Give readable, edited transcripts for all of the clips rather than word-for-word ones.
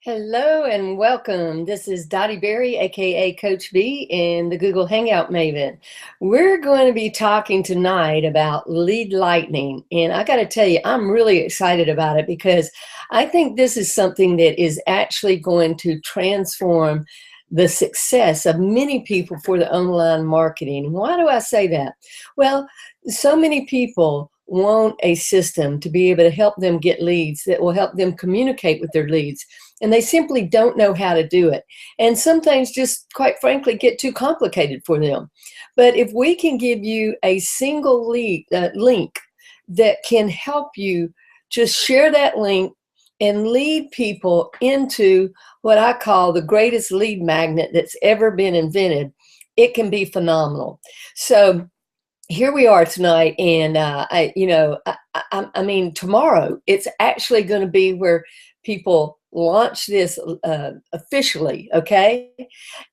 Hello and welcome. This is Dottie Berry, aka Coach B, and the Google Hangout Maven. We're going to be talking tonight about lead lightning, and I got to tell you, I'm really excited about it because I think this is something that is actually going to transform the success of many people for the online marketing. Why do I say that? Well, so many people want a system to be able to help them get leads that will help them communicate with their leads, and they simply don't know how to do it. And some things just, quite frankly, get too complicated for them. But if we can give you a single link that can help you just share that link and lead people into what I call the greatest lead magnet that's ever been invented, it can be phenomenal. So here we are tonight, and I mean, tomorrow it's actually going to be where people launch this officially. Okay,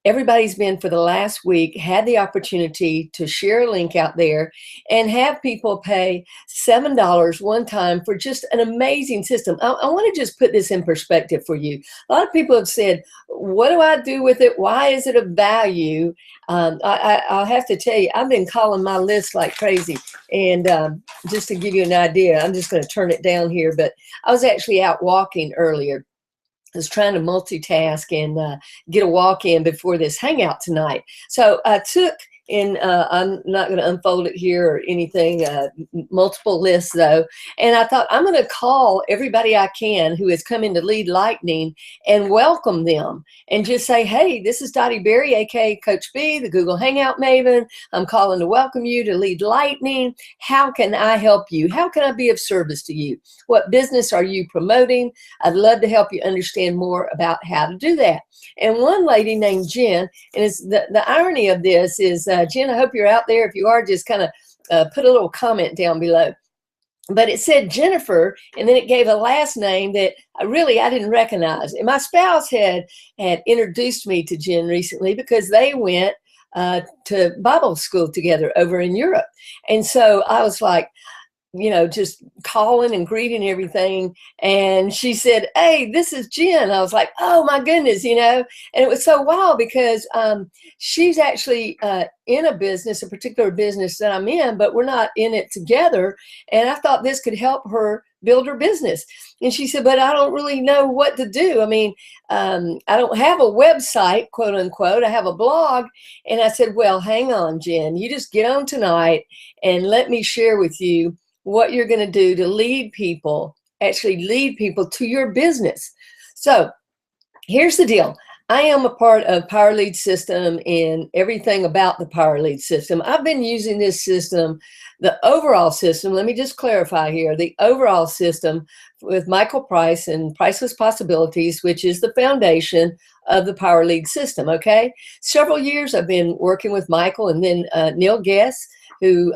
everybody's been for the last week had the opportunity to share a link out there and have people pay $7 one time for just an amazing system. I want to just put this in perspective for you. A lot of people have said, what do I do with it? Why is it of value? I'll have to tell you, I've been calling my list like crazy. And just to give you an idea, I'm just going to turn it down here, but I was actually out walking earlier. I was trying to multitask and get a walk in before this hangout tonight. So I took, and I'm not going to unfold it here or anything, multiple lists though. And I thought, I'm going to call everybody I can who has come into Lead Lightning and welcome them and just say, hey, this is Dottie Berry, aka Coach B, the Google Hangout Maven. I'm calling to welcome you to Lead Lightning. How can I help you? How can I be of service to you? What business are you promoting? I'd love to help you understand more about how to do that. And one lady named Jen, and it's the irony of this is, Jen, I hope you're out there. If you are, just kind of put a little comment down below. But it said Jennifer, and then it gave a last name that I didn't recognize. And my spouse had introduced me to Jen recently because they went to Bible school together over in Europe. And so I was like, just calling and greeting everything. And she said, hey, this is Jen. I was like, oh my goodness, and it was so wild because she's actually in a particular business that I'm in, but we're not in it together. And I thought this could help her build her business. And she said, but I don't really know what to do. I mean, I don't have a website, quote unquote. I have a blog. And I said, well, hang on, Jen, you just get on tonight and let me share with you what you're going to do to actually lead people to your business. So here's the deal. I am a part of Power Lead System and everything about the Power Lead System. I've been using this system, the overall system. Let me just clarify here, the overall system with Michael Price and Priceless Possibilities, which is the foundation of the Power Lead System. Okay. Several years I've been working with Michael, and then Neil Guess, who,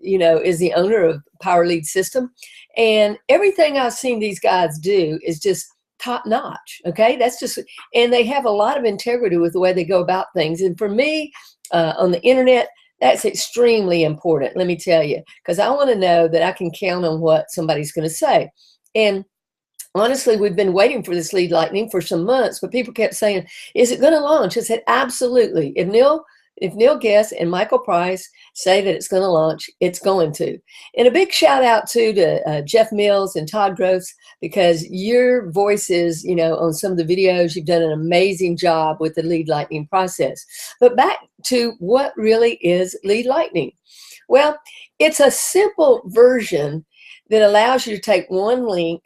is the owner of Power Lead System. And everything I've seen these guys do is just top notch. Okay. And they have a lot of integrity with the way they go about things. And for me, on the internet, that's extremely important. Let me tell you, because I want to know that I can count on what somebody's going to say. And honestly, we've been waiting for this Lead Lightning for some months, but people kept saying, is it going to launch? I said, absolutely. If Neil Guess and Michael Price say that it's going to launch, it's going to. And a big shout out to Jeff Mills and Todd Gross, because your voices, on some of the videos, you've done an amazing job with the Lead Lightning process. But back to what really is Lead Lightning. Well, it's a simple version that allows you to take one link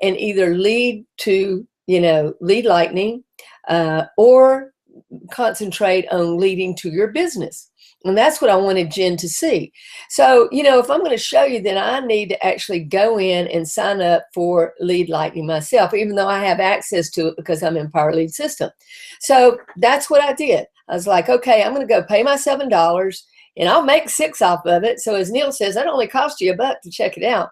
and either lead to, Lead Lightning or concentrate on leading to your business. And that's what I wanted Jen to see. So, if I'm going to show you, then I need to actually go in and sign up for Lead Lightning myself, even though I have access to it because I'm in Power Lead System. So that's what I did. I was like, okay, I'm going to go pay my $7 and I'll make $6 off of it. So as Neil says, that only cost you $1 to check it out.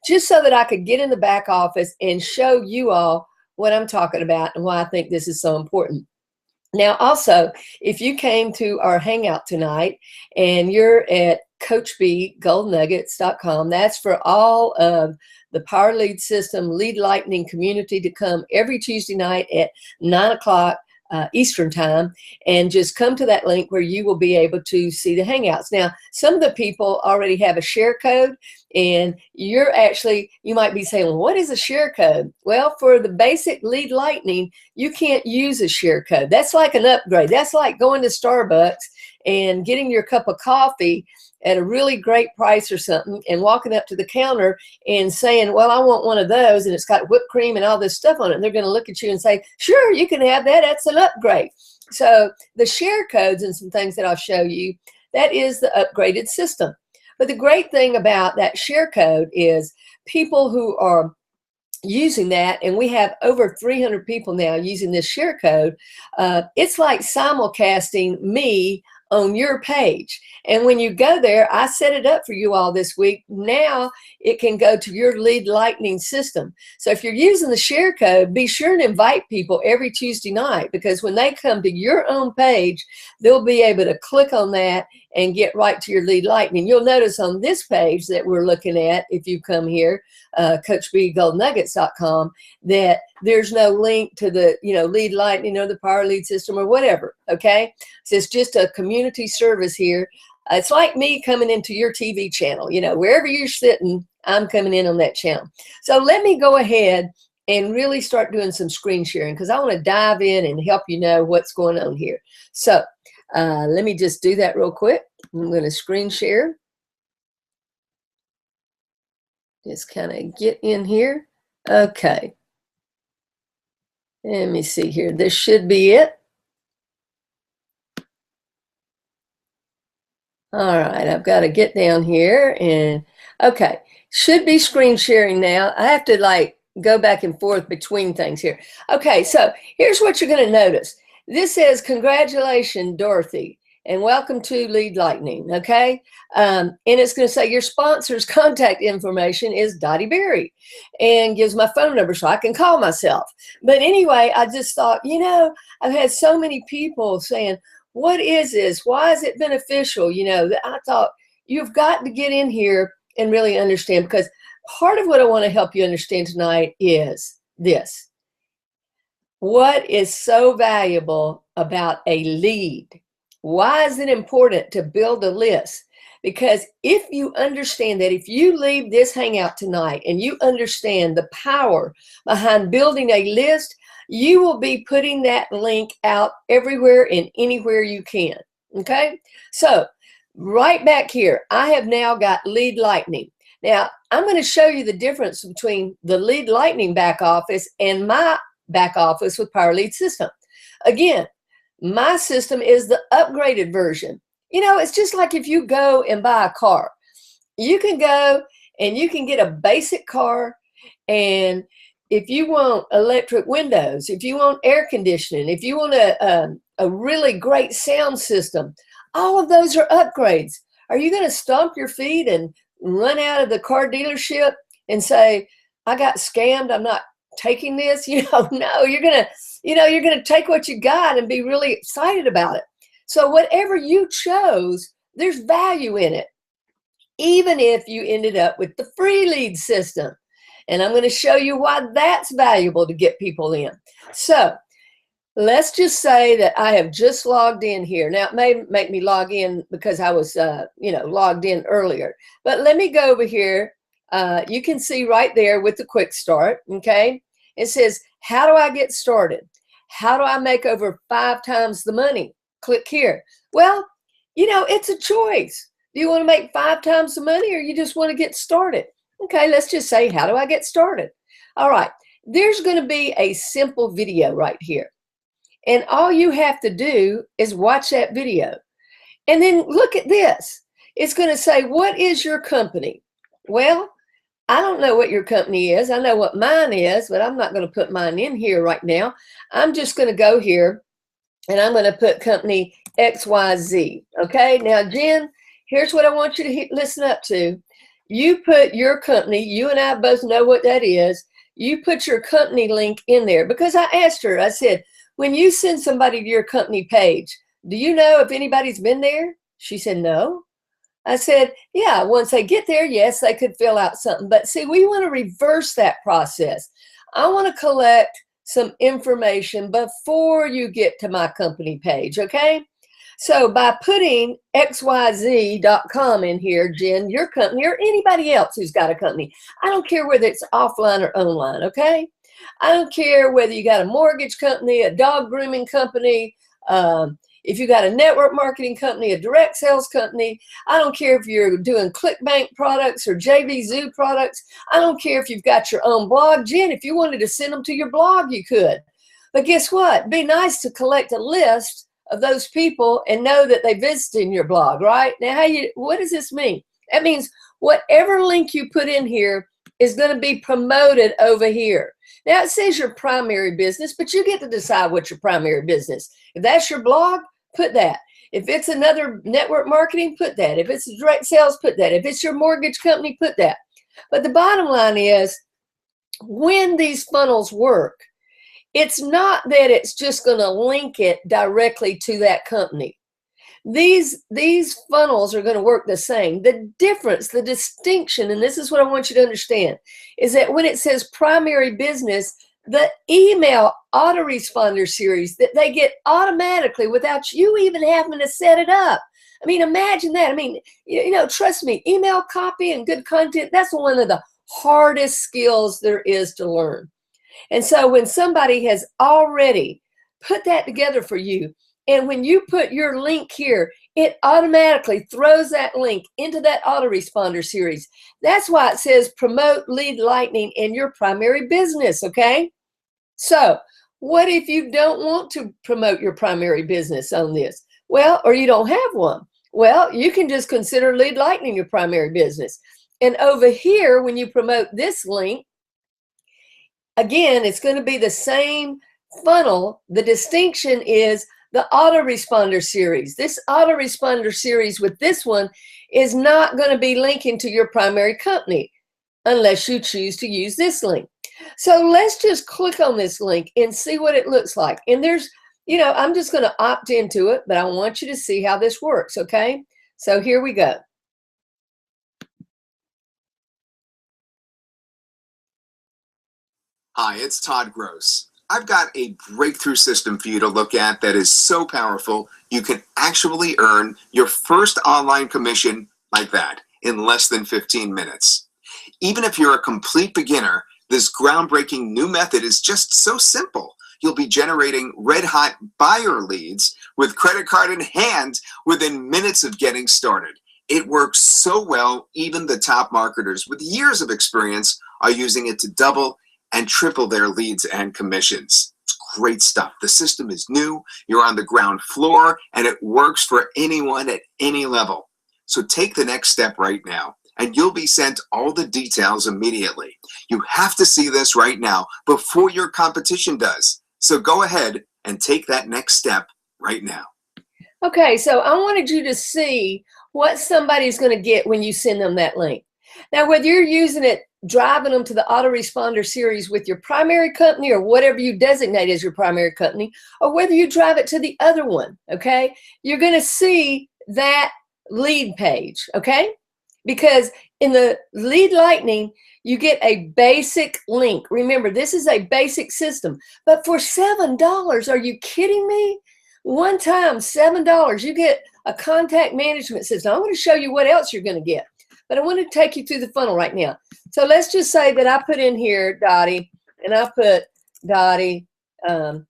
Just so that I could get in the back office and show you all what I'm talking about and why I think this is so important. Now, also, if you came to our hangout tonight and you're at CoachBGoldNuggets.com, that's for all of the Power Lead System Lead Lightning community to come every Tuesday night at 9 o'clock Eastern time, and just come to that link where you will be able to see the Hangouts. Now, some of the people already have a share code, and you might be saying, well, what is a share code? Well, for the basic Lead Lightning, you can't use a share code. That's like an upgrade. That's like going to Starbucks and getting your cup of coffee at a really great price or something, and walking up to the counter and saying, well, I want one of those, and it's got whipped cream and all this stuff on it. And they're going to look at you and say, sure, you can have that. That's an upgrade. So the share codes and some things that I'll show you, that is the upgraded system. But the great thing about that share code is people who are using that, and we have over 300 people now using this share code. It's like simulcasting me on your page. And when you go there, I set it up for you all this week. Now it can go to your Lead Lightning system. So if you're using the share code, be sure and invite people every Tuesday night, because when they come to your own page, they'll be able to click on that and get right to your Lead Lightning. You'll notice on this page that we're looking at, if you come here, CoachBGoldNuggets.com, that there's no link to the Lead Lightning or the Power Lead System or whatever. Okay, so it's just a community service here. It's like me coming into your TV channel. Wherever you're sitting, I'm coming in on that channel. So let me go ahead and really start doing some screen sharing, because I want to dive in and help you know what's going on here. So let me just do that real quick. I'm going to screen share. Just kind of get in here. Okay. Let me see here. This should be it. All right, I've got to get down here and, okay, should be screen sharing now. I have to go back and forth between things here. Okay, so here's what you're going to notice. This says, congratulations, Dorothy, and welcome to Lead Lightning, okay? And it's going to say your sponsor's contact information is Dottie Berry, and gives my phone number so I can call myself. But anyway, I just thought, I've had so many people saying, what is this? Why is it beneficial? I thought you've got to get in here and really understand, because part of what I want to help you understand tonight is this. What is so valuable about a lead? Why is it important to build a list? Because if you understand that, if you leave this hangout tonight and you understand the power behind building a list, you will be putting that link out everywhere and anywhere you can. Okay, so right back here, I have now got Lead Lightning. Now I'm going to show you the difference between the Lead Lightning back office and my back office with Power Lead System. Again, my system is the upgraded version. It's just like if you go and buy a car. You can go and you can get a basic car, and if you want electric windows, if you want air conditioning, if you want a really great sound system, all of those are upgrades. Are you going to stomp your feet and run out of the car dealership and say, I got scammed, I'm not taking this? No, you're going to take what you got and be really excited about it. So whatever you chose, there's value in it, even if you ended up with the free lead system. And I'm going to show you why that's valuable to get people in. So let's just say that I have just logged in here. Now, it may make me log in because I was, logged in earlier. But let me go over here. You can see right there with the quick start, okay? It says, how do I get started? How do I make over 5 times the money? Click here. Well, it's a choice. Do you want to make 5 times the money, or you just want to get started? Okay, let's just say, how do I get started? All right, there's going to be a simple video right here. And all you have to do is watch that video. And then look at this. It's going to say, what is your company? Well, I don't know what your company is. I know what mine is, but I'm not going to put mine in here right now. I'm just going to go here, and I'm going to put company XYZ. Okay, now, Jen, here's what I want you to listen up to. You put your company, you and I both know what that is. You put your company link in there, because I asked her, I said, when you send somebody to your company page, do you know if anybody's been there? She said, no. I said, yeah, once they get there, yes, they could fill out something. But see, we want to reverse that process. I want to collect some information before you get to my company page, okay? So by putting xyz.com in here, Jen, your company or anybody else who's got a company, I don't care whether it's offline or online, okay? I don't care whether you got a mortgage company, a dog grooming company, if you got a network marketing company, a direct sales company. I don't care if you're doing ClickBank products or JVZoo products. I don't care if you've got your own blog. Jen, if you wanted to send them to your blog, you could. But guess what? It'd be nice to collect a list of those people and know that they visited your blog, right? Now, what does this mean? That means whatever link you put in here is going to be promoted over here. Now, it says your primary business, but you get to decide what's your primary business. If that's your blog, put that. If it's another network marketing, put that. If it's direct sales, put that. If it's your mortgage company, put that. But the bottom line is, when these funnels work, it's not that it's just going to link it directly to that company. These funnels are going to work the same. The difference, the distinction, and this is what I want you to understand, is that when it says primary business, the email autoresponder series that they get automatically without you even having to set it up. I mean, imagine that. I mean, trust me, email copy and good content, that's one of the hardest skills there is to learn. And so when somebody has already put that together for you, and when you put your link here, it automatically throws that link into that autoresponder series. That's why it says promote lead lightning in your primary business, okay? So what if you don't want to promote your primary business on this? Well, or you don't have one. Well, you can just consider lead lightning your primary business. And over here, when you promote this link, again, it's going to be the same funnel. The distinction is the autoresponder series. This autoresponder series with this one is not going to be linking to your primary company unless you choose to use this link. So let's just click on this link and see what it looks like. And there's, I'm just going to opt into it, but I want you to see how this works, okay? So here we go. Hi, it's Todd Gross. I've got a breakthrough system for you to look at that is so powerful you can actually earn your first online commission like that in less than 15 minutes. Even if you're a complete beginner, this groundbreaking new method is just so simple. You'll be generating red-hot buyer leads with credit card in hand within minutes of getting started. It works so well, even the top marketers with years of experience are using it to double and triple their leads and commissions. It's great stuff. The system is new, you're on the ground floor, and it works for anyone at any level. So take the next step right now, and you'll be sent all the details immediately. You have to see this right now before your competition does. So go ahead and take that next step right now. Okay, so I wanted you to see what somebody's going to get when you send them that link. Now, whether you're using it, driving them to the autoresponder series with your primary company or whatever you designate as your primary company, or whether you drive it to the other one, okay, you're going to see that lead page, okay? Because in the lead lightning, you get a basic link. Remember, this is a basic system, but for $7, are you kidding me? One time, $7, you get a contact management system. I'm going to show you what else you're going to get. But I want to take you through the funnel right now. So let's just say that I put in here Dottie, and I put Dottie I'm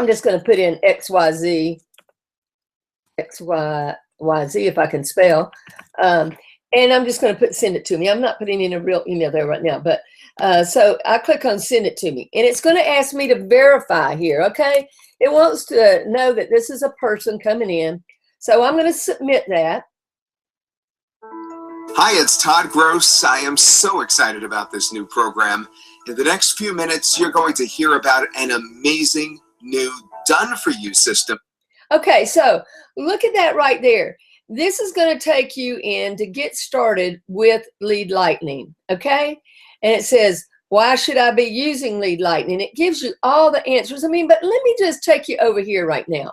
just going to put in XYZ if I can spell. And I'm just going to send it to me. I'm not putting in a real email there right now. But so I click on send it to me. And it's going to ask me to verify here, okay? It wants to know that this is a person coming in. So I'm going to submit that. Hi, it's Todd Gross. I am so excited about this new program. In the next few minutes, you're going to hear about an amazing new done-for-you system. Okay, so look at that right there. This is going to take you in to get started with Lead Lightning, okay? And it says, why should I be using Lead Lightning? It gives you all the answers. But let me just take you over here right now.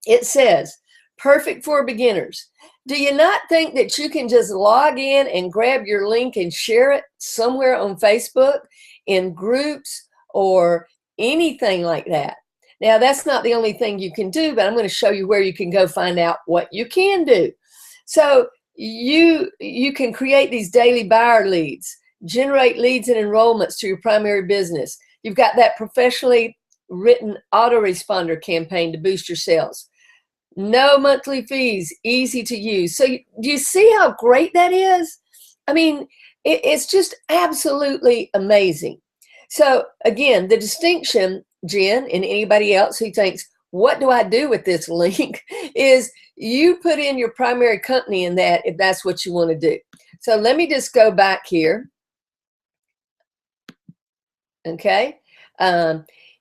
It says, perfect for beginners. Do you not think that you can just log in and grab your link and share it somewhere on Facebook, in groups, or anything like that? Now, that's not the only thing you can do, but I'm going to show you where you can go find out what you can do. So you can create these daily buyer leads, generate leads and enrollments to your primary business. You've got that professionally written autoresponder campaign to boost your sales. No monthly fees, easy to use. So do you see how great that is? I mean, it's just absolutely amazing. So again, the distinction, Jen, and anybody else who thinks, what do I do with this link, is you put in your primary company in that if that's what you want to do. So let me just go back here. Okay.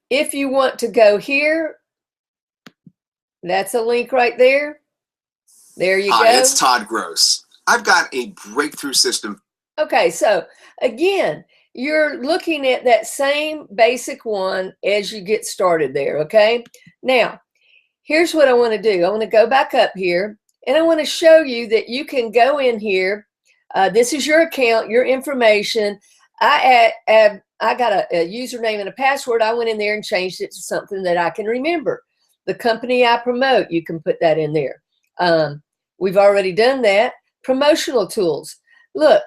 If you want to go here, that's a link right there. There you go. Hi, it's Todd Gross. I've got a breakthrough system. Okay, so again, you're looking at that same basic one as you get started there, okay? Now, here's what I want to do. I want to go back up here, and I want to show you that you can go in here. This is your account, your information. I got a username and a password. I went in there and changed it to something that I can remember. The company I promote, you can put that in there. We've already done that. Promotional tools. Look,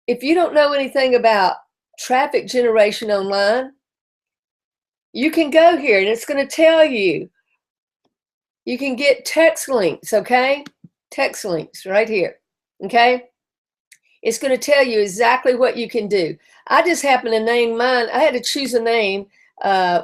if you don't know anything about traffic generation online, you can go here and it's going to tell you. You can get text links, okay? Text links right here, okay? It's going to tell you exactly what you can do. I just happened to name mine. I had to choose a name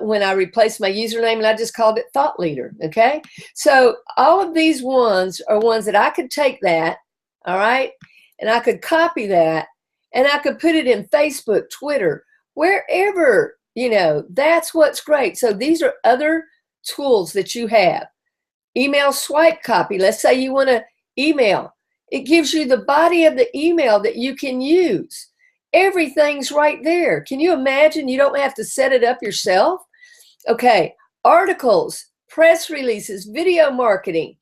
when I replaced my username, and I just called it Thought Leader, okay? So all of these ones are ones that I could take that, all right, and I could copy that, and I could put it in Facebook, Twitter, wherever, you know, that's what's great. So these are other tools that you have. Email swipe copy. Let's say you want to email. It gives you the body of the email that you can use. Everything's right there. Can you imagine? You don't have to set it up yourself. Okay, articles, press releases, video marketing.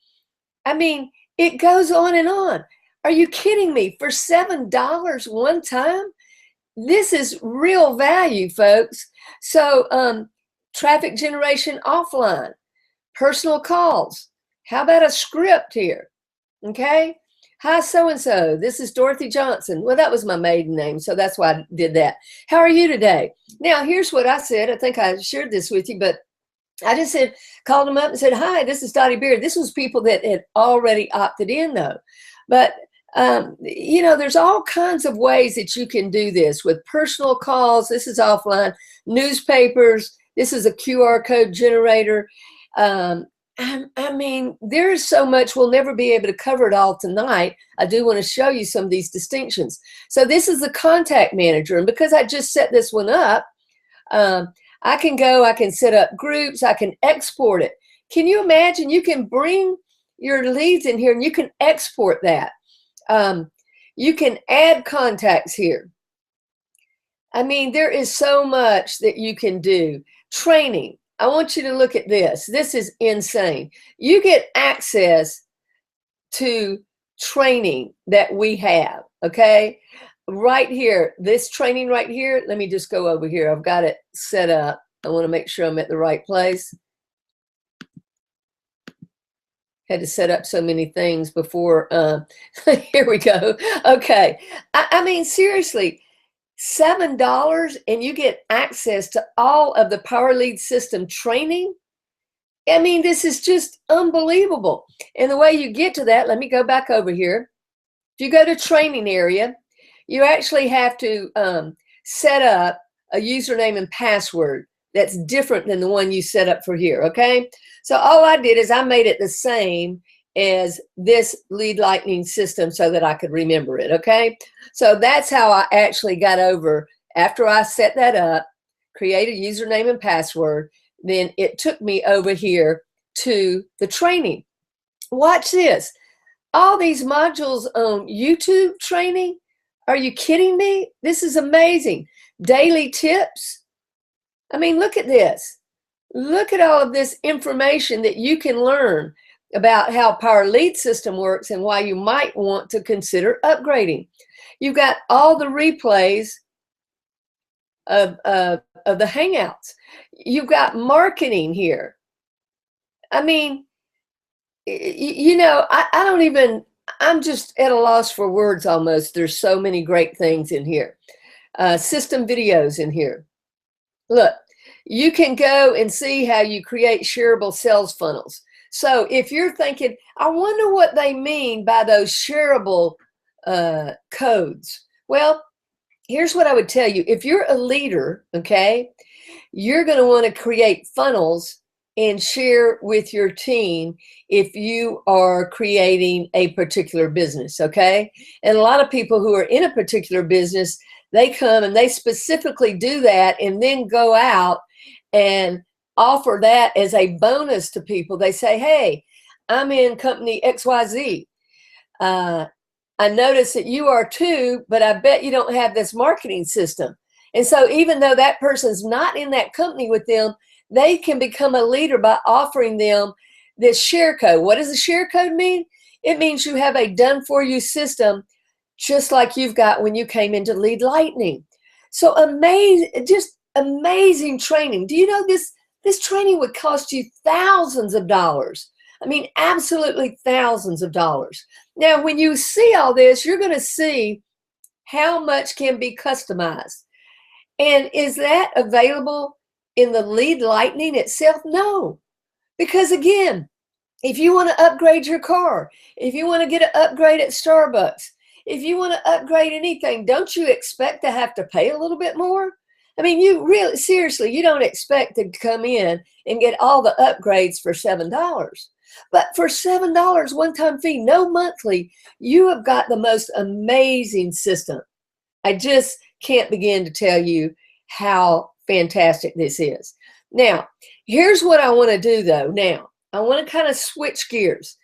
I mean, it goes on and on. Are you kidding me? For $7 one time? This is real value, folks. So traffic generation offline, personal calls. How about a script here? Okay. Hi, so-and-so. This is Dorothy Johnson. Well, that was my maiden name, so that's why I did that. How are you today? Now, here's what I said. I think I shared this with you, but I just said, called them up and said, hi, this is Dottie Beard. This was people that had already opted in, though. But, you know, there's all kinds of ways that you can do this with personal calls. This is offline. Newspapers. This is a QR code generator. I mean, there's so much. We'll never be able to cover it all tonight. I do want to show you some of these distinctions. So this is the contact manager. And because I just set this one up, I can set up groups. I can export it. Can you imagine? You can bring your leads in here and you can export that. You can add contacts here. I mean, there is so much that you can do. Training. I want you to look at this. This is insane. You get access to training that we have, okay? Right here, this training right here, let me just go over here. I've got it set up. I want to make sure I'm at the right place. Had to set up so many things before. Here we go. Okay. I mean, seriously, $7 and you get access to all of the Power Lead System training. I mean, this is just unbelievable. And the way you get to that, let me go back over here. If you go to training area, you actually have to set up a username and password that's different than the one you set up for here, okay? So all I did is I made it the same as this Lead Lightning system so that I could remember it, okay? So that's how I actually got over. After I set that up, create a username and password, then it took me over here to the training. Watch this. All these modules on YouTube training, are you kidding me? This is amazing. Daily tips. I mean, look at this. Look at all of this information that you can learn. about how Power Lead System works and why you might want to consider upgrading. You've got all the replays of the Hangouts. You've got marketing here. I mean, you know, I don't even, I'm just at a loss for words almost. There's so many great things in here. System videos in here. Look, you can go and see how you create shareable sales funnels. So if you're thinking, I wonder what they mean by those shareable codes. Well, here's what I would tell you. If you're a leader, okay, you're going to want to create funnels and share with your team if you are creating a particular business, okay? And a lot of people who are in a particular business, they come and they specifically do that and then go out and offer that as a bonus to people. They say, hey, I'm in company XYZ. I notice that you are too, but I bet you don't have this marketing system. And so even though that person's not in that company with them, they can become a leader by offering them this share code. What does a share code mean? It means you have a done for you system, just like you've got when you came into Lead Lightning. So amazing, just amazing training. Do you know this training would cost you thousands of dollars? I mean, absolutely thousands of dollars. Now, when you see all this, you're going to see how much can be customized. And is that available in the Lead Lightning itself? No. Because again, if you want to upgrade your car, if you want to get an upgrade at Starbucks, if you want to upgrade anything, don't you expect to have to pay a little bit more? I mean, you really, seriously, you don't expect to come in and get all the upgrades for $7. But for $7 one-time fee, no monthly, you have got the most amazing system. I just can't begin to tell you how fantastic this is. Now, here's what I want to do though. Now, I want to kind of switch gears.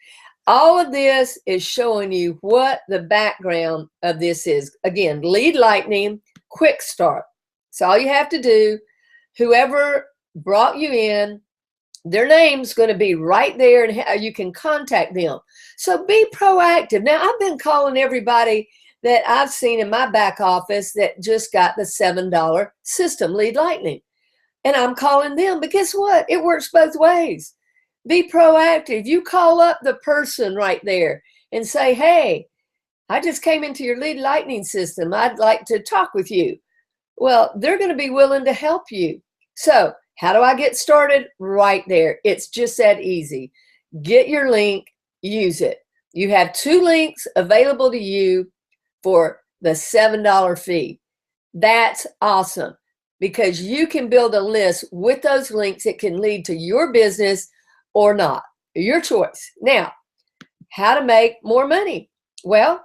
All of this is showing you what the background of this is. Again, Lead Lightning, quick start. So all you have to do, whoever brought you in, their name's going to be right there and how you can contact them. So be proactive. Now, I've been calling everybody that I've seen in my back office that just got the $7 system, Lead Lightning. And I'm calling them, but guess what? It works both ways. Be proactive. You call up the person right there and say, hey, I just came into your Lead Lightning system. I'd like to talk with you. Well, they're going to be willing to help you. So how do I get started? Right there. It's just that easy. Get your link, use it. You have 2 links available to you for the $7 fee. That's awesome because you can build a list with those links. It can lead to your business or not. Your choice. Now, how to make more money? Well,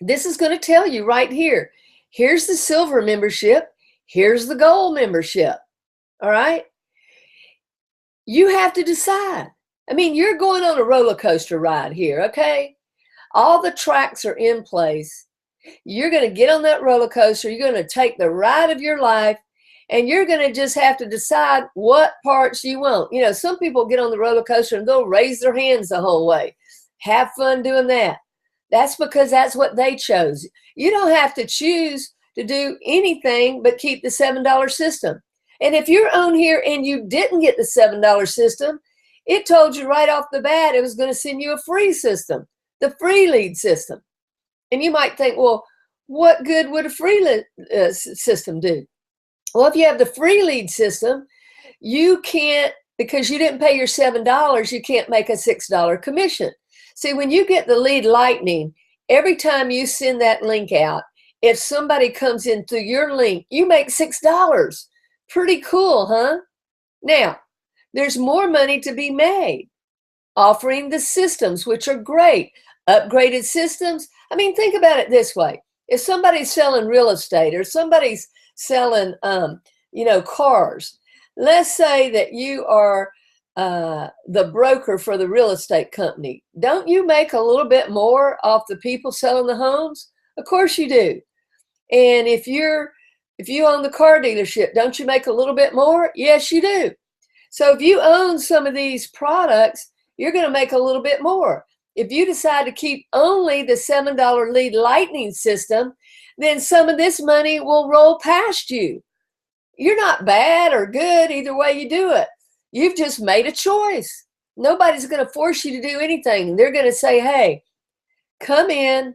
this is going to tell you right here. Here's the silver membership. Here's the gold membership. All right. You have to decide. I mean, you're going on a roller coaster ride here. Okay. All the tracks are in place. You're going to get on that roller coaster. You're going to take the ride of your life and you're going to just have to decide what parts you want. You know, some people get on the roller coaster and they'll raise their hands the whole way. Have fun doing that. That's because that's what they chose. You don't have to choose to do anything but keep the $7 system. And if you're on here and you didn't get the $7 system, it told you right off the bat it was going to send you a free system, the free lead system. And you might think, well, what good would a free lead system do? Well, if you have the free lead system, you can't, because you didn't pay your $7, you can't make a $6 commission. See, when you get the Lead Lightning, every time you send that link out, if somebody comes in through your link, you make $6. Pretty cool, huh? Now, there's more money to be made offering the systems, which are great. Upgraded systems. I mean, think about it this way. If somebody's selling real estate or somebody's selling, cars, let's say that you are the broker for the real estate company. Don't you make a little bit more off the people selling the homes? Of course you do. And if you own the car dealership, don't you make a little bit more? Yes, you do. So if you own some of these products, you're going to make a little bit more. If you decide to keep only the $7 Lead Lightning system, then some of this money will roll past you. You're not bad or good either way you do it. You've just made a choice. Nobody's going to force you to do anything. They're going to say, hey, come in,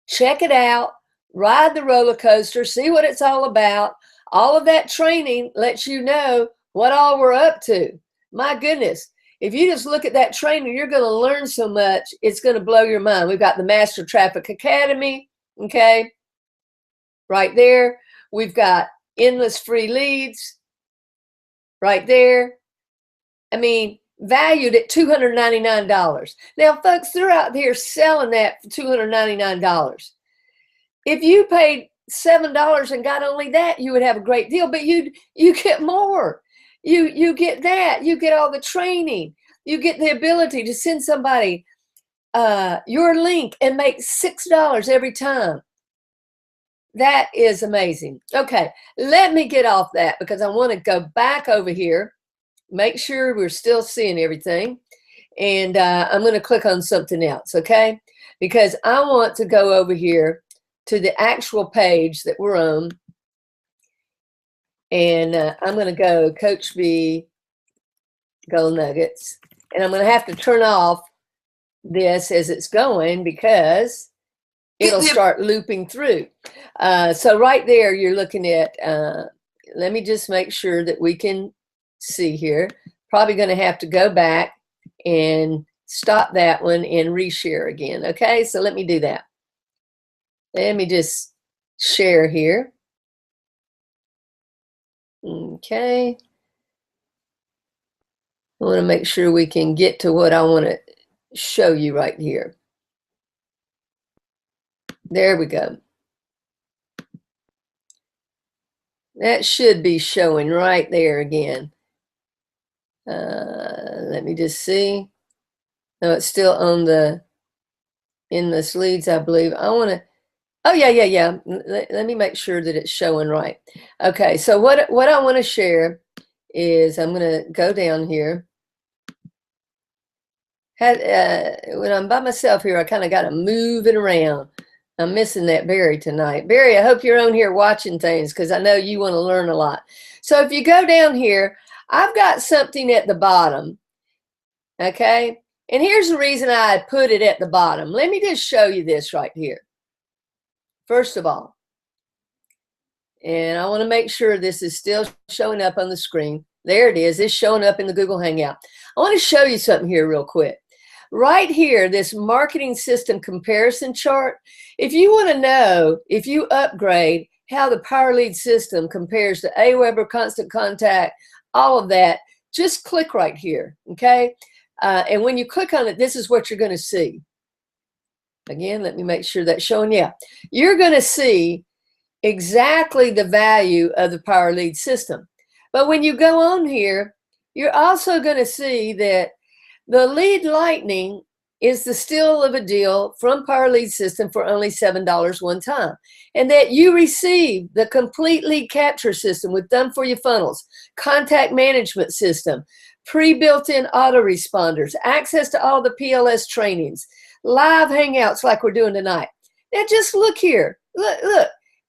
check it out, ride the roller coaster, see what it's all about. All of that training lets you know what all we're up to. My goodness, if you just look at that training, you're going to learn so much, it's going to blow your mind. We've got the Master Traffic Academy, okay, right there. We've got endless free leads right there. I mean, valued at $299. Now, folks, they're out there selling that for $299. If you paid $7 and got only that, you would have a great deal, but you get more. You get that. You get all the training. You get the ability to send somebody your link and make $6 every time. That is amazing. Okay, let me get off that because I want to go back over here, make sure we're still seeing everything, and I'm going to click on something else, okay? Because I want to go over here to the actual page that we're on, and I'm going to go Coach B Gold Nuggets, and I'm going to have to turn off this as it's going because it'll start looping through. So right there, you're looking at, let me just make sure that we can see here. Probably going to have to go back and stop that one and reshare again. Okay, so let me do that. Let me just share here. Okay. I want to make sure we can get to what I want to show you right here. There we go. That should be showing right there again. Let me just see. No, it's still on the endless leads, I believe. I want to, oh yeah. Let me make sure that it's showing right. Okay, so what I want to share is I'm going to go down here. When I'm by myself here, I kind of got to move it around. I'm missing that Barry tonight. Barry, I hope you're on here watching things because I know you want to learn a lot. So if you go down here, I've got something at the bottom, okay? And here's the reason I put it at the bottom. Let me just show you this right here. First of all, and I want to make sure this is still showing up on the screen. There it is. It's showing up in the Google Hangout. I want to show you something here real quick. Right here, this marketing system comparison chart, if you want to know, if you upgrade how the PowerLead system compares to Aweber, Constant Contact, all of that, just click right here, okay? And when you click on it, this is what you're going to see. Again, let me make sure that's showing. Yeah, you're going to see exactly the value of the PowerLead system. But when you go on here, you're also going to see that the Lead Lightning is the steal of a deal from PowerLead system for only $7 one time. And that you receive the complete lead capture system with done-for-you funnels, contact management system, pre-built-in autoresponders, access to all the PLS trainings, live hangouts like we're doing tonight. Now just look here. Look.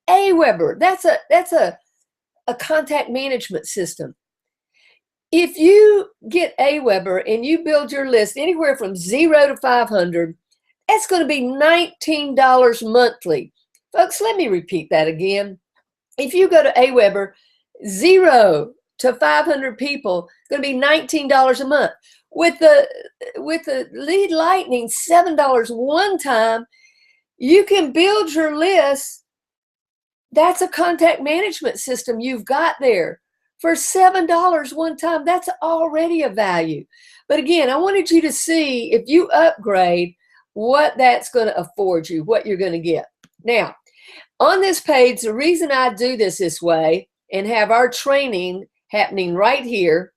Aweber, that's a contact management system. If you get Aweber and you build your list anywhere from 0 to 500, that's going to be $19 monthly. Folks, let me repeat that again. If you go to Aweber, 0 to 500 people, it's going to be $19 a month. With the Lead Lightning, $7 one time, you can build your list. That's a contact management system you've got there. For $7 one time, that's already a value. But again, I wanted you to see if you upgrade what that's going to afford you, what you're going to get. Now, on this page, the reason I do this way and have our training happening right here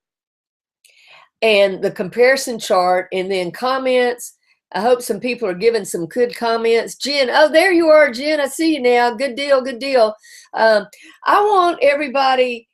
and the comparison chart and then comments. I hope some people are giving some good comments. Jen, oh, there you are, Jen. I see you now. Good deal, good deal. I want everybody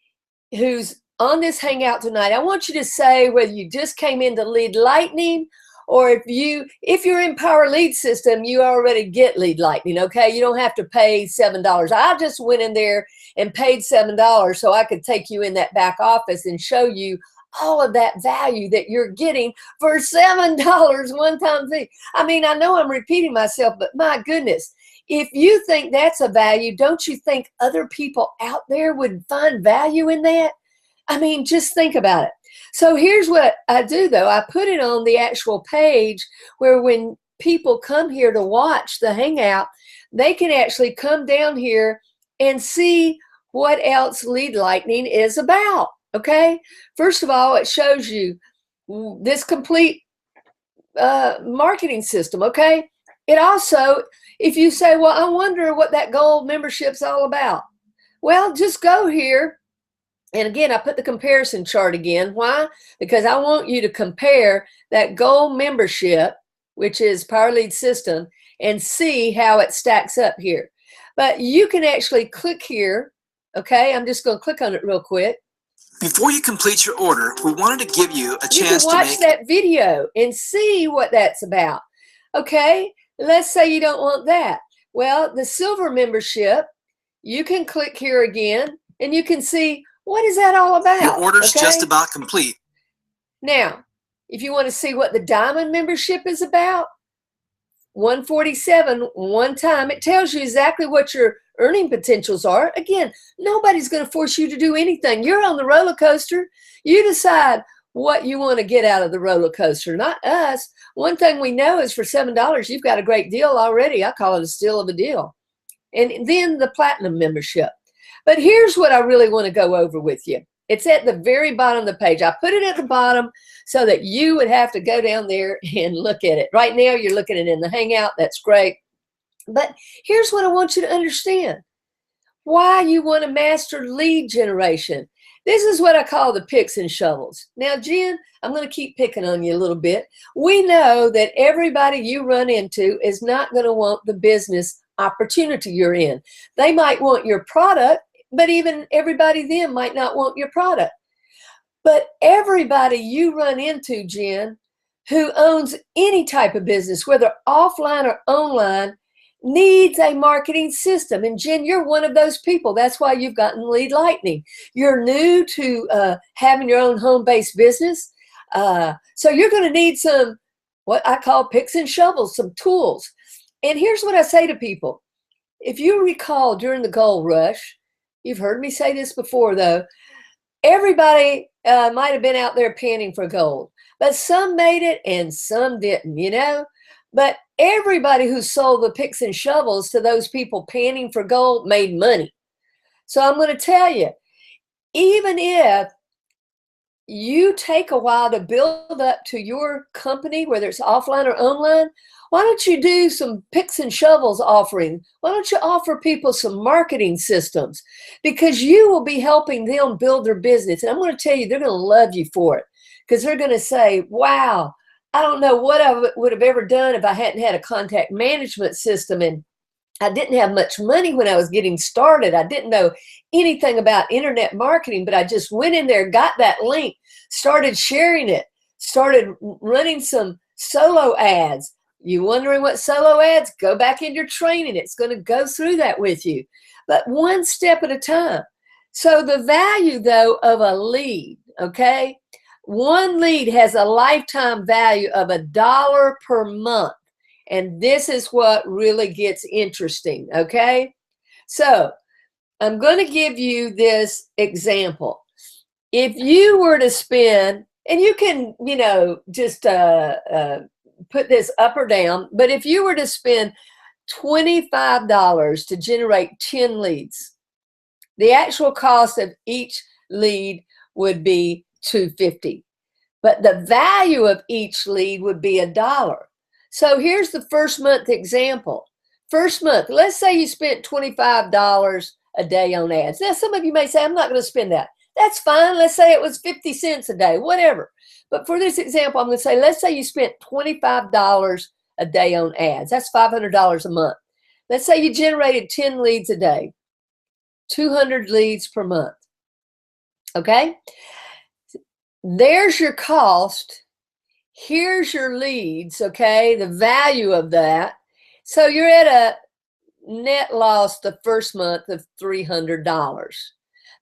who's on this hangout tonight, I want you to say whether you just came into Lead Lightning, or if you're in Power Lead System, you already get Lead Lightning, okay? You don't have to pay $7. I just went in there and paid $7 so I could take you in that back office and show you all of that value that you're getting for $7 one-time fee. I mean, I know I'm repeating myself, but my goodness, if you think that's a value, don't you think other people out there would find value in that? I mean, just think about it. So here's what I do, though. I put it on the actual page where when people come here to watch the hangout, they can actually come down here and see what else Lead Lightning is about, okay? First of all, it shows you this complete marketing system, okay? It also, if you say, well, I wonder what that gold membership's all about. Well, just go here. And again, I put the comparison chart again. Why? Because I want you to compare that gold membership, which is Power Lead System, and see how it stacks up here. But you can actually click here. Okay, I'm just going to click on it real quick. Before you complete your order, we wanted to give you a chance to You can watch that video and see what that's about. Okay, let's say you don't want that. Well, the silver membership, you can click here again, and you can see, what is that all about? Your order's just about complete. Now, if you want to see what the diamond membership is about, $147 one time. It tells you exactly what your earning potentials are. Again, nobody's going to force you to do anything. You're on the roller coaster. You decide what you want to get out of the roller coaster, not us. One thing we know is for $7, you've got a great deal already. I call it a steal of a deal. And then the platinum membership. But here's what I really want to go over with you. It's at the very bottom of the page. I put it at the bottom so that you would have to go down there and look at it. Right now, you're looking at it in the Hangout. That's great. But here's what I want you to understand. Why you want to master lead generation. This is what I call the picks and shovels. Now, Jen, I'm going to keep picking on you a little bit. We know that everybody you run into is not going to want the business opportunity you're in. They might want your product, but even everybody then might not want your product. But everybody you run into, Jen, who owns any type of business, whether offline or online, needs a marketing system. And Jen, you're one of those people. That's why you've gotten Lead Lightning. You're new to having your own home-based business. So you're going to need some, what I call picks and shovels, some tools. And here's what I say to people. If you recall during the gold rush, you've heard me say this before though, everybody might have been out there panning for gold, but some made it and some didn't, you know? But everybody who sold the picks and shovels to those people panning for gold made money. So I'm going to tell you, even if you take a while to build up to your company, whether it's offline or online, why don't you do some picks and shovels offering? Why don't you offer people some marketing systems? Because you will be helping them build their business. And I'm going to tell you, they're going to love you for it, because they're going to say, wow, I don't know what I would have ever done if I hadn't had a contact management system, and I didn't have much money when I was getting started. I didn't know anything about internet marketing, but I just went in there, got that link, started sharing it, started running some solo ads. You wondering what solo ads? Go back in your training. It's going to go through that with you, but one step at a time. So the value, though, of a lead, okay? One lead has a lifetime value of $1 per month. And this is what really gets interesting, okay? So I'm going to give you this example. If you were to spend, and you can, you know, just put this up or down, but if you were to spend $25 to generate 10 leads, the actual cost of each lead would be $2.50, but the value of each lead would be $1. So here's the first month example. First month, let's say you spent $25 a day on ads. Now, some of you may say, I'm not going to spend that. That's fine. Let's say it was 50 cents a day, whatever. But for this example, I'm going to say, let's say you spent $25 a day on ads. That's $500 a month. Let's say you generated 10 leads a day, 200 leads per month. Okay? There's your cost. Here's your leads, okay? The value of that. So you're at a net loss the first month of $300.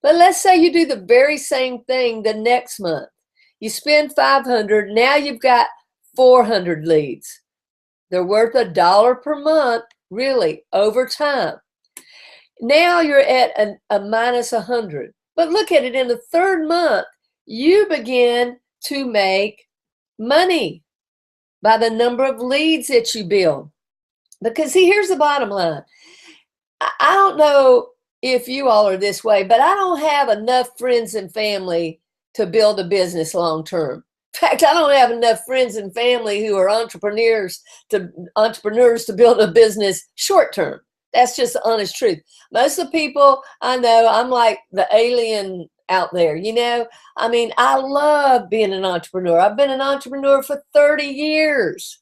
But let's say you do the very same thing the next month. You spend $500, now you've got 400 leads. They're worth $1 per month, really, over time. Now you're at a minus 100. But look at it, in the third month, you begin to make money by the number of leads that you build. Because see, here's the bottom line. I don't know if you all are this way, but I don't have enough friends and family to build a business long term. In fact, I don't have enough friends and family who are entrepreneurs to build a business short term. That's just the honest truth. Most of the people I know, I'm like the alien out there, you know? I mean, I love being an entrepreneur. I've been an entrepreneur for 30 years.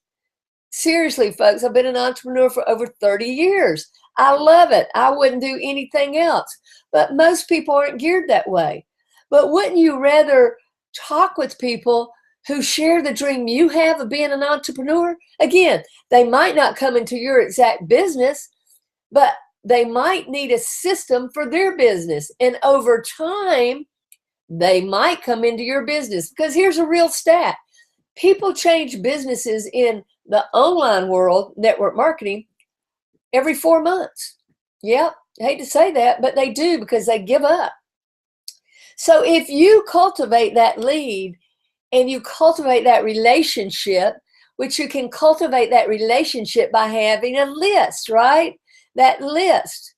Seriously, folks, I've been an entrepreneur for over 30 years. I love it. I wouldn't do anything else. But most people aren't geared that way. But wouldn't you rather talk with people who share the dream you have of being an entrepreneur? Again, they might not come into your exact business, but they might need a system for their business. And over time, they might come into your business. Because here's a real stat. People change businesses in the online world, network marketing, every 4 months. Yep, I hate to say that, but they do, because they give up. So if you cultivate that lead and you cultivate that relationship, which you can cultivate that relationship by having a list, right? That list.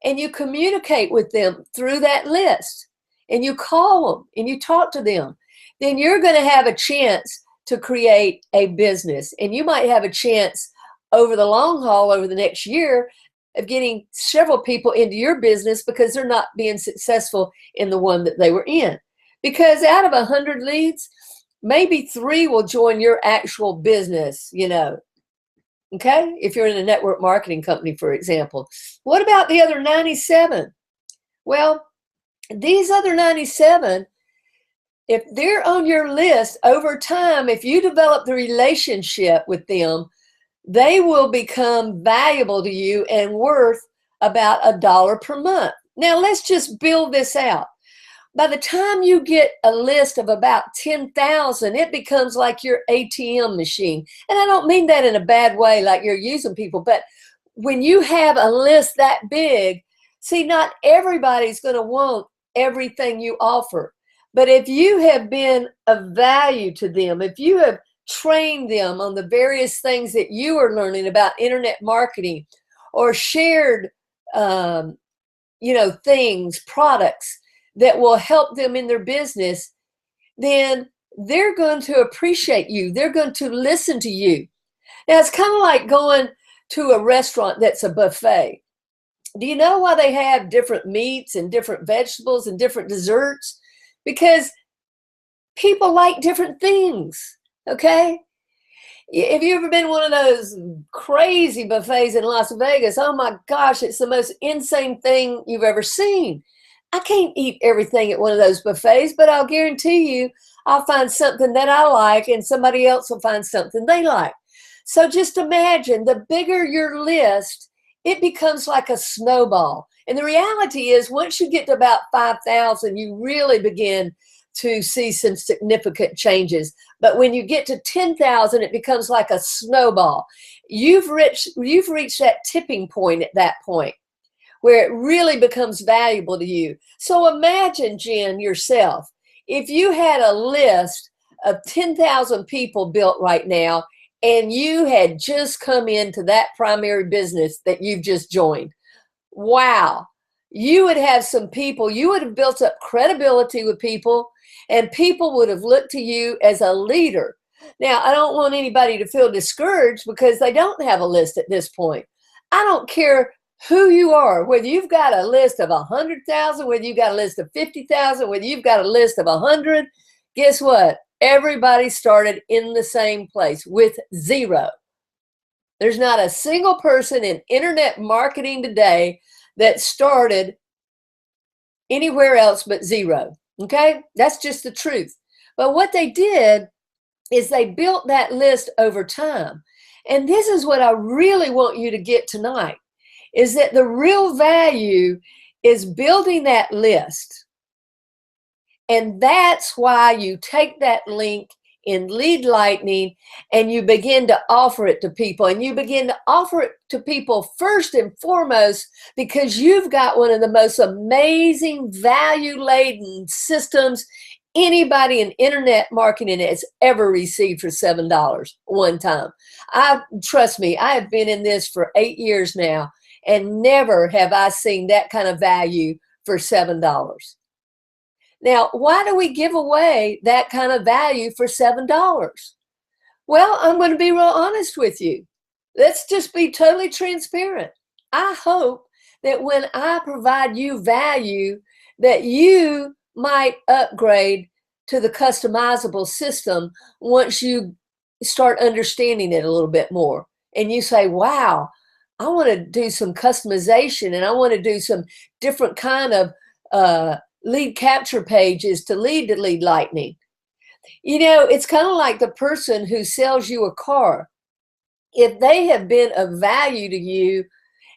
And you communicate with them through that list. And you call them and you talk to them. Then you're going to have a chance to create a business. And you might have a chance over the long haul, over the next year, of getting several people into your business because they're not being successful in the one that they were in. Because out of 100 leads, maybe 3 will join your actual business, you know. Okay? If you're in a network marketing company, for example. What about the other 97? Well, these other 97, if they're on your list over time, if you develop the relationship with them, they will become valuable to you and worth about $1 per month. Now, let's just build this out. By the time you get a list of about 10,000, it becomes like your ATM machine. And I don't mean that in a bad way, like you're using people, but when you have a list that big, see, not everybody's going to want everything you offer. But if you have been of value to them, if you have trained them on the various things that you are learning about internet marketing, or shared, things, products that will help them in their business, then they're going to appreciate you. They're going to listen to you. Now, it's kind of like going to a restaurant that's a buffet. Do you know why they have different meats and different vegetables and different desserts? Because people like different things, okay? Have you ever been to one of those crazy buffets in Las Vegas? Oh my gosh, it's the most insane thing you've ever seen. I can't eat everything at one of those buffets, but I'll guarantee you I'll find something that I like and somebody else will find something they like. So just imagine, the bigger your list, it becomes like a snowball. And the reality is, once you get to about 5,000, you really begin to see some significant changes. But when you get to 10,000, it becomes like a snowball. You've reached that tipping point at that point, where it really becomes valuable to you. So imagine, Jen, yourself, if you had a list of 10,000 people built right now, and you had just come into that primary business that you've just joined. Wow. You would have some people, you would have built up credibility with people, and people would have looked to you as a leader. Now, I don't want anybody to feel discouraged because they don't have a list at this point. I don't care who you are, whether you've got a list of 100,000, whether you've got a list of 50,000, whether you've got a list of 100, guess what? Everybody started in the same place with 0. There's not a single person in internet marketing today that started anywhere else but zero. Okay, that's just the truth. But what they did is they built that list over time. And this is what I really want you to get tonight, is that the real value is building that list. And that's why you take that link in Lead Lightning and you begin to offer it to people. And you begin to offer it to people first and foremost because you've got one of the most amazing value-laden systems anybody in internet marketing has ever received for $7 one time. Trust me, I have been in this for 8 years now, and never have I seen that kind of value for $7. Now, why do we give away that kind of value for $7? Well, I'm going to be real honest with you. Let's just be totally transparent. I hope that when I provide you value, that you might upgrade to the customizable system once you start understanding it a little bit more. And you say, wow, I want to do some customization and I want to do some different kind of lead capture pages to Lead Lightning. You know, it's kind of like the person who sells you a car. If they have been of value to you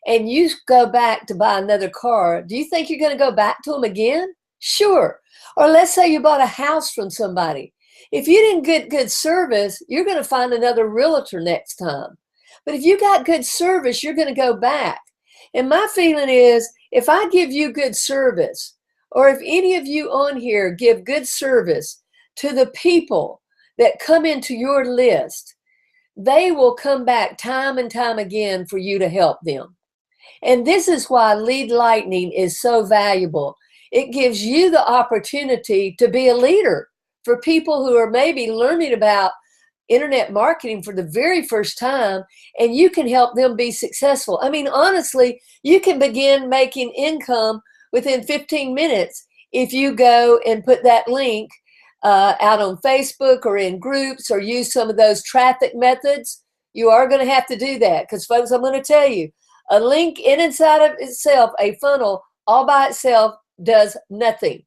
and you go back to buy another car, do you think you're going to go back to them again? Sure. Or let's say you bought a house from somebody. If you didn't get good service, you're going to find another realtor next time. But if you got good service, you're going to go back. And my feeling is, if I give you good service, or if any of you on here give good service to the people that come into your list, they will come back time and time again for you to help them. And this is why Lead Lightning is so valuable. It gives you the opportunity to be a leader for people who are maybe learning about internet marketing for the very first time, and you can help them be successful. I mean, honestly, you can begin making income within 15 minutes if you go and put that link out on Facebook or in groups or use some of those traffic methods. You are going to have to do that because, folks, I'm going to tell you, a link inside of itself, a funnel all by itself, does nothing.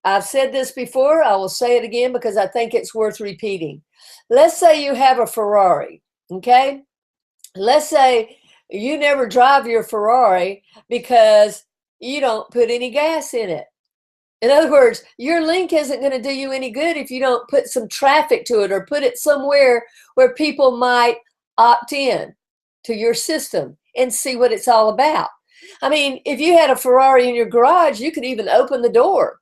I've said this before. I will say it again because I think it's worth repeating. Let's say you have a Ferrari, okay? Let's say you never drive your Ferrari because you don't put any gas in it. In other words, your link isn't going to do you any good if you don't put some traffic to it or put it somewhere where people might opt in to your system and see what it's all about. I mean, if you had a Ferrari in your garage, you could even open the door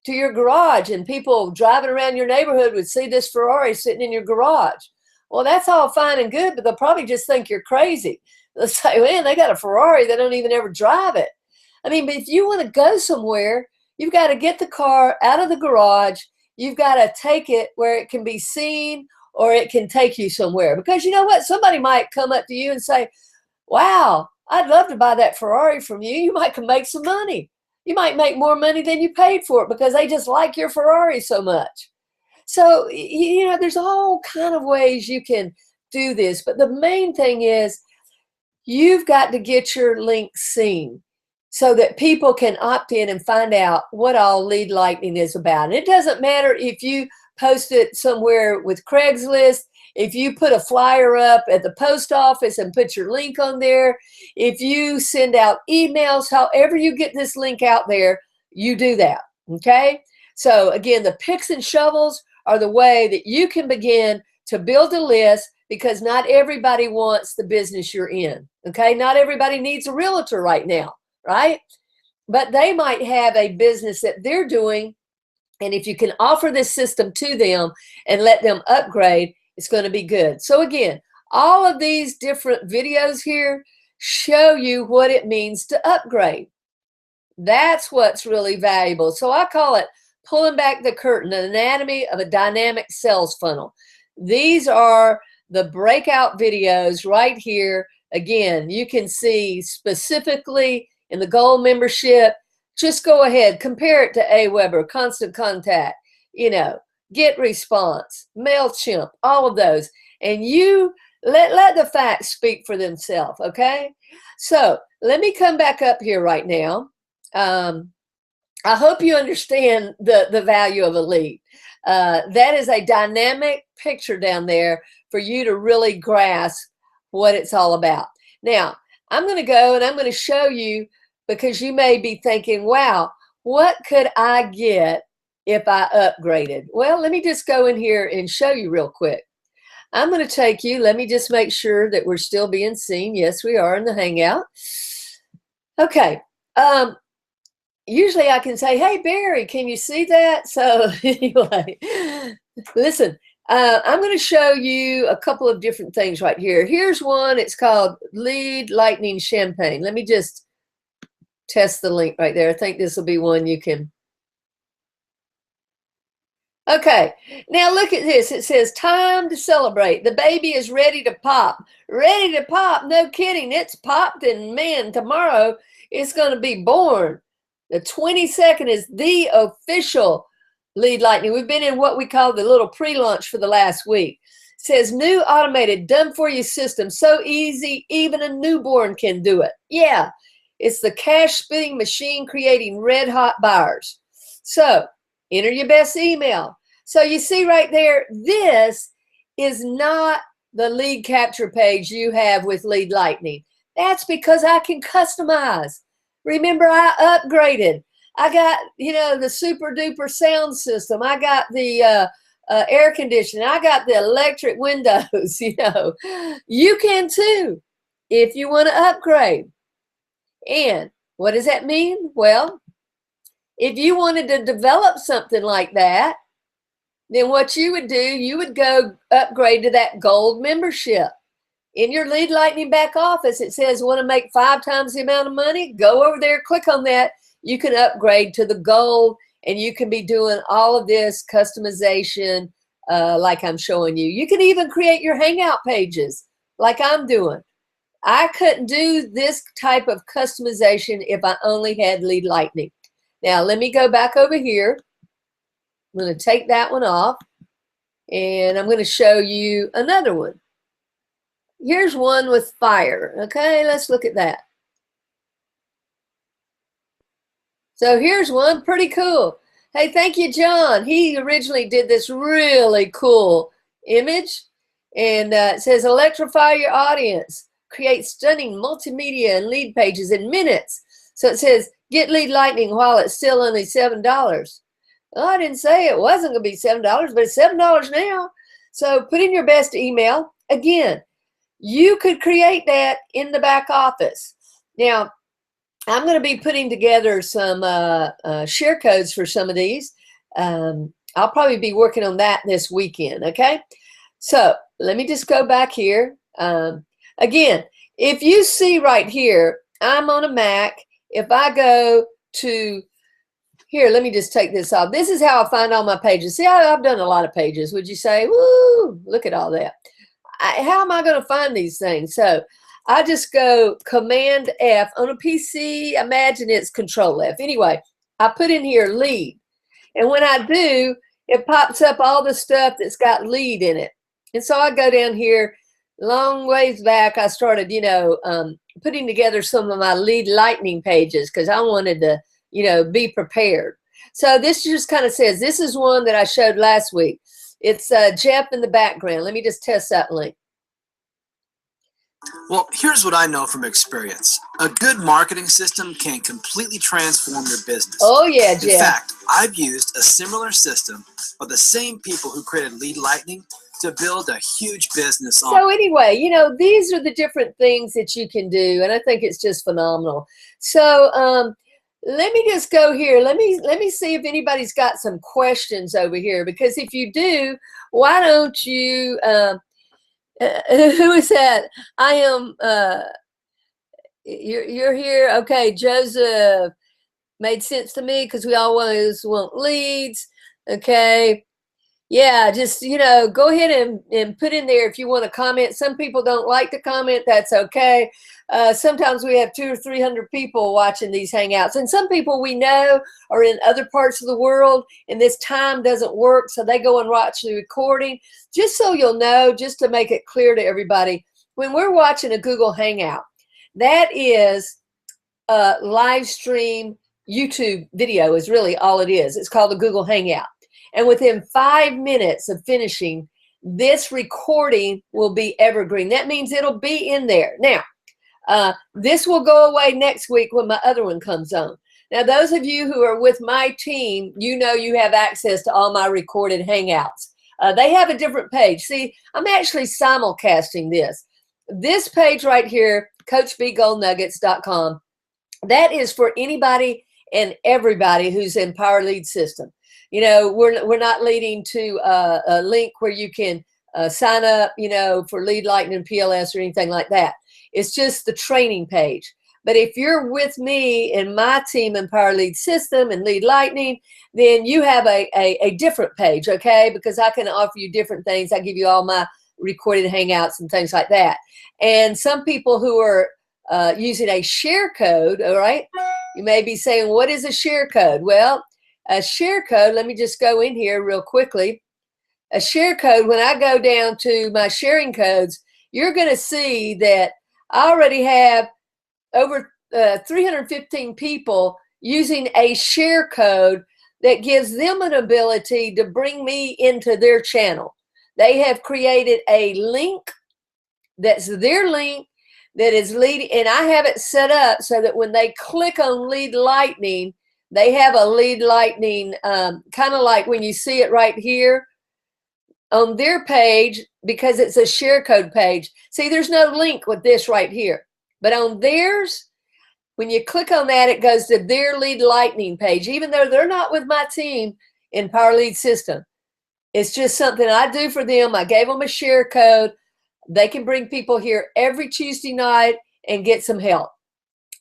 to your garage and people driving around your neighborhood would see this Ferrari sitting in your garage. Well, that's all fine and good, but they'll probably just think you're crazy. They'll say, man, they got a Ferrari. They don't even ever drive it. I mean, but if you want to go somewhere, you've got to get the car out of the garage. You've got to take it where it can be seen or it can take you somewhere. Because you know what? Somebody might come up to you and say, wow, I'd love to buy that Ferrari from you. You might can make some money. You might make more money than you paid for it because they just like your Ferrari so much. So, you know, there's all kind of ways you can do this. But the main thing is you've got to get your link seen so that people can opt in and find out what all Lead Lightning is about. And it doesn't matter if you post it somewhere with Craigslist, if you put a flyer up at the post office and put your link on there, if you send out emails, however you get this link out there, you do that, okay? So again, the picks and shovels are the way that you can begin to build a list because not everybody wants the business you're in, okay? Not everybody needs a realtor right now, right? But they might have a business that they're doing, and if you can offer this system to them and let them upgrade, it's going to be good. So again, all of these different videos here show you what it means to upgrade. That's what's really valuable. So I call it pulling back the curtain, an anatomy of a dynamic sales funnel. These are the breakout videos right here. Again, you can see specifically in the gold membership. Just go ahead, compare it to Aweber, Constant Contact, you know, Get Response, MailChimp, all of those. And you let the facts speak for themselves, okay? So let me come back up here right now. I hope you understand the value of a lead. That is a dynamic picture down there for you to really grasp what it's all about. Now, I'm going to go and I'm going to show you, because you may be thinking, wow, what could I get if I upgraded? Well, let me just go in here and show you real quick. I'm going to take you, let me just make sure that we're still being seen. Yes, we are in the Hangout. Okay. Usually I can say, hey, Barry, can you see that? So anyway, listen, I'm going to show you a couple of different things right here. Here's one. It's called Lead Lightning Champagne. Let me just test the link right there. I think this will be one you can. Okay, now look at this. It says time to celebrate. The baby is ready to pop. Ready to pop. No kidding. It's popped, and man, tomorrow it's going to be born. The 22nd is the official Lead Lightning. We've been in what we call the little pre-launch for the last week. It says new automated done-for-you system. So easy, even a newborn can do it. Yeah, it's the cash-spitting machine creating red-hot buyers. So enter your best email. So you see right there, this is not the lead capture page you have with Lead Lightning. That's because I can customize. Remember, I upgraded. I got, the super duper sound system. I got the air conditioning. I got the electric windows. You can too if you want to upgrade. And what does that mean? Well, if you wanted to develop something like that, then what you would do, you would go upgrade to that gold membership. In your Lead Lightning back office, it says want to make 5 times the amount of money. Go over there, click on that. You can upgrade to the gold, and you can be doing all of this customization like I'm showing you. You can even create your Hangout pages like I'm doing. I couldn't do this type of customization if I only had Lead Lightning. Now, let me go back over here. I'm going to take that one off, and I'm going to show you another one. Here's one with fire. Okay, let's look at that. So here's one, pretty cool. Hey, thank you, John. He originally did this really cool image, and it says electrify your audience, create stunning multimedia and lead pages in minutes. So it says get Lead Lightning while it's still only $7. Well, I didn't say it wasn't going to be $7, but it's $7 now. So put in your best email. Again, you could create that in the back office. Now, I'm going to be putting together some share codes for some of these. I'll probably be working on that this weekend, okay? So let me just go back here. Again, if you see right here, I'm on a Mac. If I go to here, let me just take this off. This is how I find all my pages. See, I've done a lot of pages. Would you say, woo, look at all that. How am I going to find these things? So I just go Command F. On a PC, imagine it's Control F. Anyway, I put in here lead. And when I do, it pops up all the stuff that's got lead in it. And so I go down here, long ways back, I started, putting together some of my Lead Lightning pages because I wanted to, be prepared. So this just kind of says, this is one that I showed last week. It's Jeff in the background. Let me just test that link. Well, here's what I know from experience. A good marketing system can completely transform your business. Oh, yeah, Jeff. In fact, I've used a similar system of the same people who created Lead Lightning to build a huge business. So anyway, these are the different things that you can do, and I think it's just phenomenal. So let me just go here. Let me see if anybody's got some questions over here, because if you do, why don't you who is that? I am you're here. Okay, Joseph, made sense to me because we always want leads. Okay. Yeah, just, go ahead and put in there if you want to comment. Some people don't like to comment. That's okay. Sometimes we have 200 or 300 people watching these Hangouts. And some people we know are in other parts of the world, and this time doesn't work, so they go and watch the recording. Just so you'll know, just to make it clear to everybody, when we're watching a Google Hangout, that is a live stream YouTube video is really all it is. It's called the Google Hangout. And within 5 minutes of finishing, this recording will be evergreen. That means it'll be in there. Now, this will go away next week when my other one comes on. Now, those of you who are with my team, you know you have access to all my recorded Hangouts. They have a different page. See, I'm actually simulcasting this. This page right here, CoachBGoldNuggets.com, that is for anybody and everybody who's in Power Lead System. You know, we're not leading to a link where you can sign up, you know, for Lead Lightning, PLS, or anything like that. It's just the training page. But if you're with me and my team in Power Lead System and Lead Lightning, then you have a different page, okay? Because I can offer you different things. I give you all my recorded Hangouts and things like that. And some people who are using a share code, all right, you may be saying, what is a share code? Well, a share code, let me just go in here real quickly. A share code, when I go down to my sharing codes, you're going to see that I already have over 315 people using a share code that gives them an ability to bring me into their channel. They have created a link that's their link that is leading, and I have it set up so that when they click on Lead Lightning, they have a Lead Lightning, kind of like when you see it right here on their page, because it's a share code page. See, there's no link with this right here. But on theirs, when you click on that, it goes to their Lead Lightning page, even though they're not with my team in Power Lead System. It's just something I do for them. I gave them a share code. They can bring people here every Tuesday night and get some help.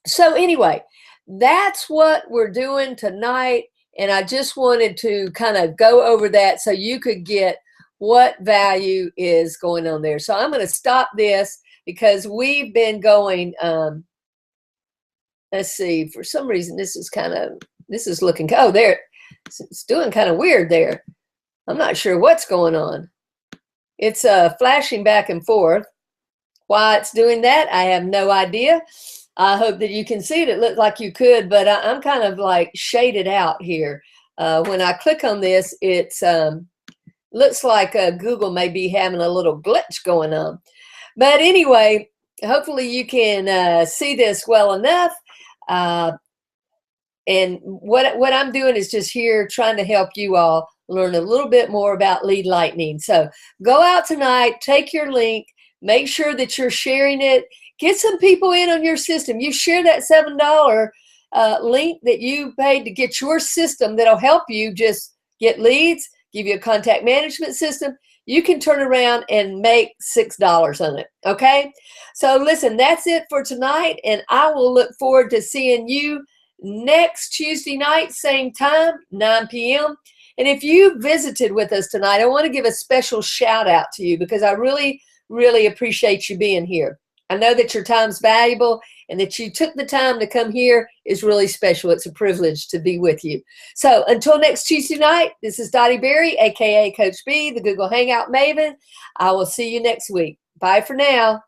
So anyway, that's what we're doing tonight. And I just wanted to kind of go over that so you could get what value is going on there. So I'm going to stop this because we've been going, let's see, for some reason, this is looking, oh, there, it's doing kind of weird there. I'm not sure what's going on. It's flashing back and forth. Why it's doing that, I have no idea. I hope that you can see it. It looked like you could, but I'm kind of like shaded out here. When I click on this, it's looks like Google may be having a little glitch going on. But anyway, hopefully you can see this well enough. And what I'm doing is just here trying to help you all learn a little bit more about Lead Lightning. So go out tonight, take your link, make sure that you're sharing it, get some people in on your system. You share that $7 link that you paid to get your system that'll help you just get leads, give you a contact management system. You can turn around and make $6 on it, okay? So listen, that's it for tonight, and I will look forward to seeing you next Tuesday night, same time, 9 p.m. And if you visited with us tonight, I want to give a special shout out to you because I really, really appreciate you being here. I know that your time's valuable and that you took the time to come here is really special. It's a privilege to be with you. So until next Tuesday night, this is Dottie Berry, aka Coach B, the Google Hangout Maven. I will see you next week. Bye for now.